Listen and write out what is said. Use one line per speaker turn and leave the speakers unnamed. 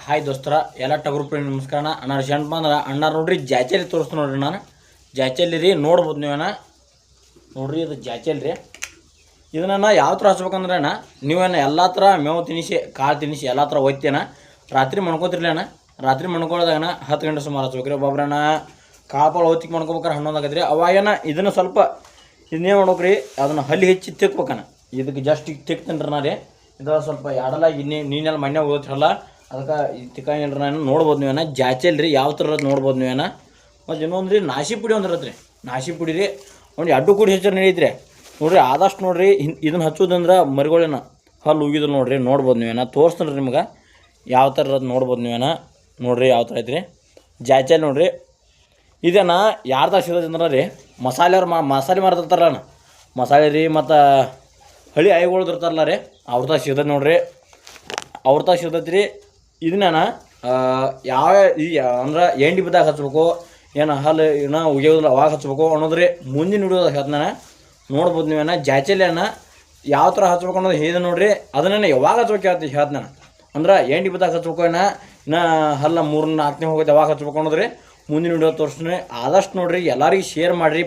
hi ದೋಸ್ತರ ಎಲ್ಲ ಟಗರು ಪ್ರೇಮಿ ನಮಸ್ಕಾರ ಅಣ್ಣ ಶಂಟ್ ಬಂದ್ರೆ ಅಣ್ಣ ನೋಡ್ರಿ ಜಾಚಲ್ಲಿ ತೋರಿಸ್ತು ನೋಡ್ರಿ ನಾನು ಜಾಚಲ್ಲಿ ರೀ ನೋಡ್ಬೋದು ನೀವೇನ ನೋಡ್ರಿ ಇದು ಜಾಚಲ್ ರೀ ಇದನ್ನ ಯಾವ ಥರ ಹಚ್ಬೇಕಂದ್ರೆ ಅಣ್ಣ ನೀವೇನ ಎಲ್ಲ ಥರ ಮೇವು ತಿನ್ನಿಸಿ ಕಾಳು ತಿನ್ನಿಸಿ ಎಲ್ಲ ಥರ ಒಯ್ತೇನ ರಾತ್ರಿ ಮಣ್ಕೋತಿರ್ಲಿ ಅಣ್ಣ ರಾತ್ರಿ ಮಣ್ಕೊಳ್ಳೋದಾಗಣ 10 ಗಂಟೆ ಸುಮಾರು ಹಚ್ಬೇಕ್ರಿ ಒಬ್ಬೊಬ್ರಣ್ಣ ಕಾಳು ಹೊತ್ತಿಗೆ ಮಣ್ಕೋಬೇಕಾರೆ 11 ಆಗದ್ರಿ ಅವಾಗೇನ ಇದನ್ನು ಸ್ವಲ್ಪ ಇದನ್ನೇ ಮಾಡ್ಬೇಕ್ರಿ ಅದನ್ನು ಹಲ್ಲಿ ಹೆಚ್ಚಿ ತಿಕ್ಬೇಕಣ್ಣ ಇದಕ್ಕೆ ಜಸ್ಟ್ ಈಗ ತಿಕ್ತೇನ್ರಿ ನಾ ರೀ ಇದು ಸ್ವಲ್ಪ ಎರಡಲ್ಲ ನೀನೆಲ್ಲ ಮಣ್ಣೆ ಹೋಗ್ತಿರಲ್ಲ ಅದಕ್ಕೆ ತಿಕ್ಕಂಗಿಲ್ರಿ ನಾನು ನೋಡ್ಬೋದು ನೀವೇನ ಜಾಚಲ್ ರೀ ಯಾವ ಥರ ನೋಡ್ಬೋದು ನೀವೇನ ಮತ್ತು ಇನ್ನೊಂದು ರೀ ನಾಶಿ ಪುಡಿ ಒಂದು ಇರತ್ತೆ ರೀ ನಾಶಿ ಪುಡಿ ರೀ ನೋಡಿ ಅಡ್ಡು ಕೂಡಿ ಹೆಚ್ಚು ನಡೀತ್ರಿ ನೋಡಿರಿ ಆದಷ್ಟು ನೋಡಿರಿ ಇದನ್ನು ಹಚ್ಚೋದಂದ್ರೆ ಮರಿಗಳೇನ ಹಲ್ಲು ಉಗಿದ್ರು ನೋಡಿರಿ ನೋಡ್ಬೋದು ನೀವೇನ ತೋರಿಸ್ತೀನಿ ರೀ ನಿಮ್ಗೆ ಯಾವ ಥರ ಇರೋದು ನೋಡ್ಬೋದು ನೀವೇನ ನೋಡಿರಿ ಯಾವ ಥರ ಐತ್ರಿ ಜಾಚಲ್ ನೋಡಿರಿ ಇದನ್ನು ಯಾರ್ದಾಗ ಸಿಗೋದಂದ್ರೆ ರೀ ಮಸಾಲೆ ಮಾರ್ತಿರ್ತಾರಲ್ಲ ಮಸಾಲೆ ರೀ ಮತ್ತು ಹಳಿ ಐಗಳು ಇರ್ತಾರಲ್ಲ ರೀ ಅವ್ರದಾಗ ಸಿಗ್ತೈತೆ ನೋಡಿರಿ ಅವ್ರದಾಗ ಸಿಗ್ತೈತೆ ರೀ ಇದನ್ನ ಯಾವ ಅಂದ್ರೆ ಎಂಡಿ ಬಿದ್ದಾಗ ಹಚ್ಬೇಕು ಏನು ಹಲ್ಲು ಏನೋ ಉಗಿಯೋದಿಲ್ಲ ಅವಾಗ ಹಚ್ಬೇಕು ಅನ್ನೋದ್ರಿ ಮುಂದಿನ ವಿಡಿಯೋದಾಗ ಹೇಳ್ತಾನೆ ನೋಡ್ಬೋದು ನೀವೇನ ಜಾಚಲಿಯನ್ನ ಯಾವ ಥರ ಹಚ್ಬೇಕು ಅನ್ನೋದು ಹೇಳಿದೆ ನೋಡಿರಿ ಅದನ್ನ ಯಾವಾಗ ಹಚ್ಬೇಕು ಹೇಳ್ತಾನೆ ಅಂದ್ರೆ ಎಂಡಿ ಬಿದ್ದಾಗ ಹಚ್ಬೇಕು ಇನ್ನು ಹಲ್ಲ 3-4ನೇ ಹೋಗೋದು ಯಾವಾಗ ಹಚ್ಬೇಕು ಅನ್ನೋದ್ರಿ ಮುಂದಿನ ವಿಡಿಯೋ ತೋರಿಸ್ತೀನಿ ಆದಷ್ಟು ನೋಡಿರಿ ಎಲ್ಲರಿಗೂ ಶೇರ್ ಮಾಡಿರಿ